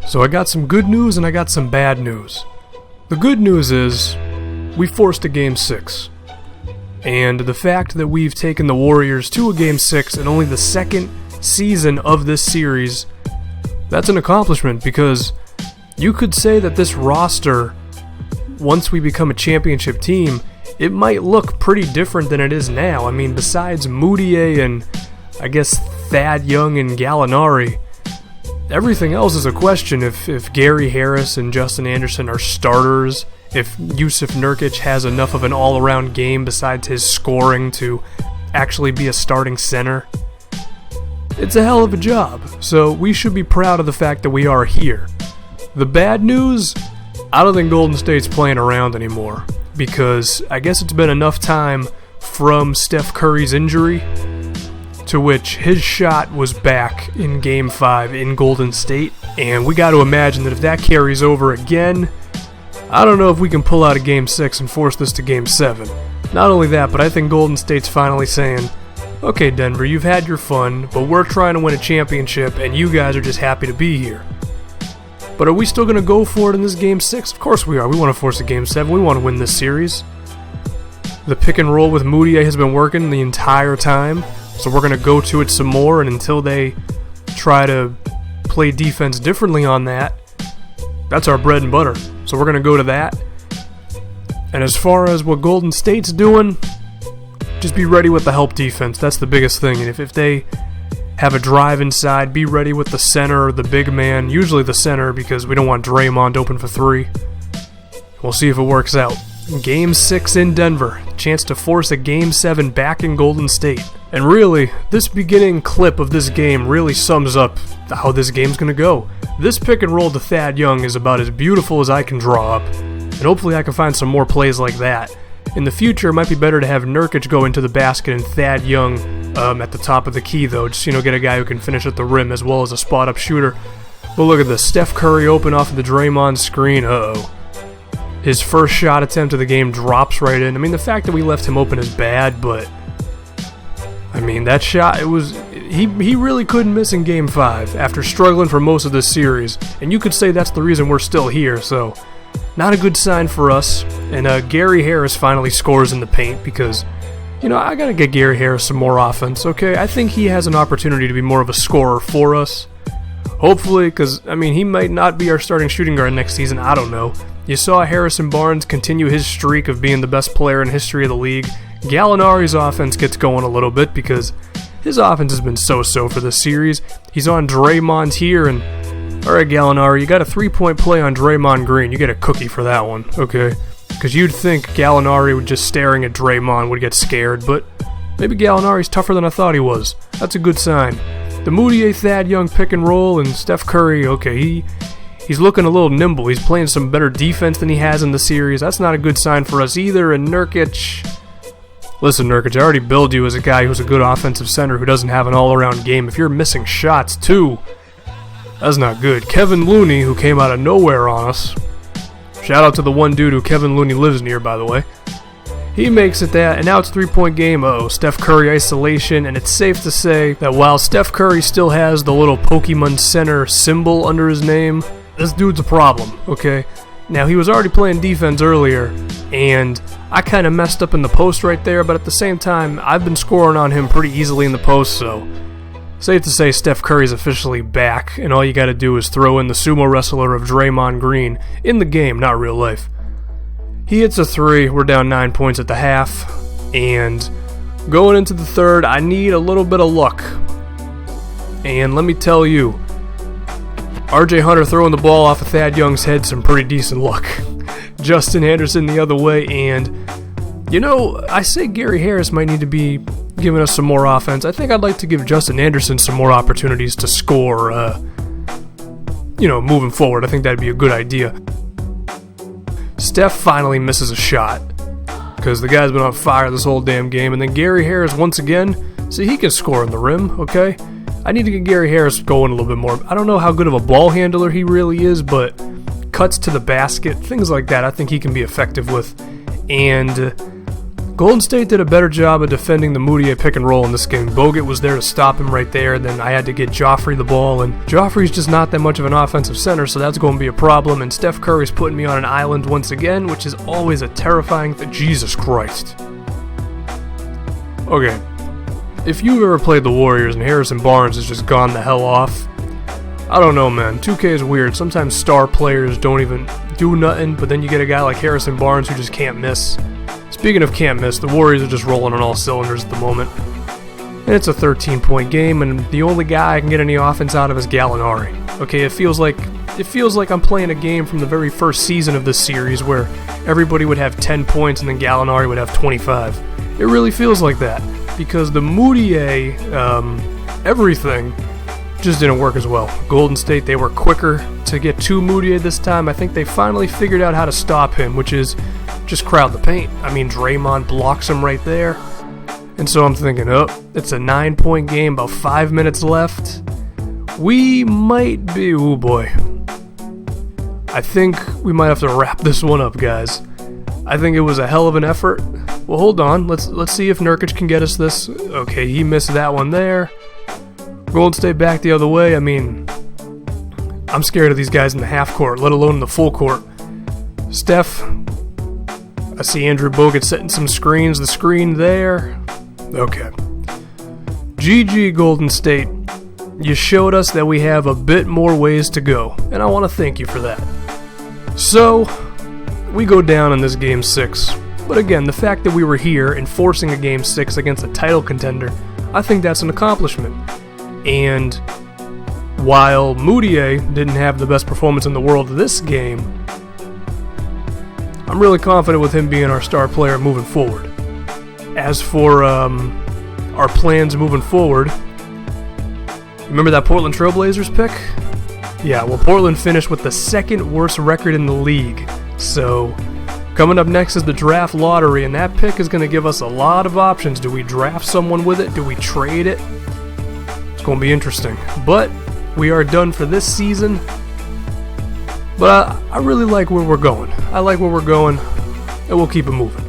So I got some good news and I got some bad news. The good news is we forced a Game 6. And the fact that we've taken the Warriors to a Game 6 in only the second season of this series, that's an accomplishment, because you could say that this roster, once we become a championship team, it might look pretty different than it is now. I mean, besides Moutier and I guess Thad Young and Gallinari, everything else is a question. If Gary Harris and Justin Anderson are starters, if Jusuf Nurkic has enough of an all-around game besides his scoring to actually be a starting center. It's a hell of a job, so we should be proud of the fact that we are here. The bad news? I don't think Golden State's playing around anymore, because I guess it's been enough time from Steph Curry's injury to which his shot was back in Game 5 in Golden State, and we got to imagine that if that carries over again, I don't know if we can pull out a Game 6 and force this to Game 7. Not only that, but I think Golden State's finally saying, okay Denver, you've had your fun, but we're trying to win a championship and you guys are just happy to be here. But are we still going to go for it in this Game 6? Of course we are. We want to force a Game 7. We want to win this series. The pick and roll with Moutier has been working the entire time, so we're going to go to it some more, and until they try to play defense differently on that, that's our bread and butter. So we're going to go to that. And as far as what Golden State's doing, just be ready with the help defense. That's the biggest thing. And if they have a drive inside, be ready with the center or the big man, usually the center, because we don't want Draymond open for three. We'll see if it works out. Game 6 in Denver. Chance to force a Game 7 back in Golden State. And really, this beginning clip of this game really sums up how this game's going to go. This pick and roll to Thad Young is about as beautiful as I can draw up, and hopefully I can find some more plays like that. In the future, it might be better to have Nurkic go into the basket and Thad Young at the top of the key, though. Just, get a guy who can finish at the rim as well as a spot-up shooter. But look at this. Steph Curry open off of the Draymond screen. Uh-oh. His first shot attempt of the game drops right in. I mean, the fact that we left him open is bad, but I mean, that shot, he really couldn't miss in Game 5 after struggling for most of this series, and you could say that's the reason we're still here, so not a good sign for us. And Gary Harris finally scores in the paint because, I gotta get Gary Harris some more offense, okay? I think he has an opportunity to be more of a scorer for us. Hopefully, because, he might not be our starting shooting guard next season, I don't know. You saw Harrison Barnes continue his streak of being the best player in history of the league. Gallinari's offense gets going a little bit because his offense has been so-so for this series. He's on Draymond here, and alright Gallinari, you got a 3-point play on Draymond Green. You get a cookie for that one, okay? Because you'd think Gallinari would just staring at Draymond would get scared, but maybe Gallinari's tougher than I thought he was. That's a good sign. The Moutier Thad Young pick and roll, and Steph Curry, okay, he's looking a little nimble. He's playing some better defense than he has in the series. That's not a good sign for us either. And Nurkic, listen, Nurkic, I already billed you as a guy who's a good offensive center who doesn't have an all-around game. If you're missing shots too, that's not good. Kevin Looney, who came out of nowhere on us. Shout out to the one dude who Kevin Looney lives near, by the way. He makes it that, and now it's 3-point game. Uh-oh, Steph Curry isolation, and it's safe to say that while Steph Curry still has the little Pokemon Center symbol under his name, this dude's a problem, okay? Now, he was already playing defense earlier, and I kind of messed up in the post right there, but at the same time, I've been scoring on him pretty easily in the post, so safe to say Steph Curry's officially back, and all you gotta do is throw in the sumo wrestler of Draymond Green in the game, not real life. He hits a 3, we're down 9 points at the half, and going into the third, I need a little bit of luck. And let me tell you, RJ Hunter throwing the ball off of Thad Young's head, some pretty decent luck. Justin Anderson the other way, and, I say Gary Harris might need to be giving us some more offense. I think I'd like to give Justin Anderson some more opportunities to score, moving forward. I think that'd be a good idea. Steph finally misses a shot because the guy's been on fire this whole damn game, and then Gary Harris once again, see, he can score in the rim, okay? I need to get Gary Harris going a little bit more. I don't know how good of a ball handler he really is, but cuts to the basket, things like that, I think he can be effective with. And Golden State did a better job of defending the Moutier pick and roll in this game. Bogut was there to stop him right there, then I had to get Joffrey the ball, and Joffrey's just not that much of an offensive center, so that's going to be a problem, and Steph Curry's putting me on an island once again, which is always a terrifying thing. Jesus Christ. Okay, if you've ever played the Warriors and Harrison Barnes has just gone the hell off, I don't know, man. 2K is weird. Sometimes star players don't even do nothing, but then you get a guy like Harrison Barnes who just can't miss. Speaking of can't miss, the Warriors are just rolling on all cylinders at the moment. And it's a 13-point game, and the only guy I can get any offense out of is Gallinari. Okay, it feels like I'm playing a game from the very first season of this series where everybody would have 10 points and then Gallinari would have 25. It really feels like that, because the Moutier, everything just didn't work as well. Golden State, they were quicker to get to Moutier this time. I think they finally figured out how to stop him, which is just crowd the paint. I mean, Draymond blocks him right there. And so I'm thinking, oh, it's a 9-point game, about 5 minutes left. We might be, oh boy. I think we might have to wrap this one up, guys. I think it was a hell of an effort. Well, hold on. Let's see if Nurkic can get us this. Okay, he missed that one there. Golden State back the other way. I mean, I'm scared of these guys in the half court, let alone in the full court. Steph, I see Andrew Bogut setting some screens. The screen there. Okay. GG Golden State. You showed us that we have a bit more ways to go, and I want to thank you for that. So, we go down in this Game 6. But again, the fact that we were here enforcing a Game 6 against a title contender, I think that's an accomplishment. And while Moutier didn't have the best performance in the world this game, I'm really confident with him being our star player moving forward. As for our plans moving forward, remember that Portland Trailblazers pick? Yeah, well, Portland finished with the second worst record in the league. So, coming up next is the draft lottery, and that pick is going to give us a lot of options. Do we draft someone with it? Do we trade it? It's going to be interesting. But we are done for this season. But I really like where we're going. I like where we're going, and we'll keep it moving.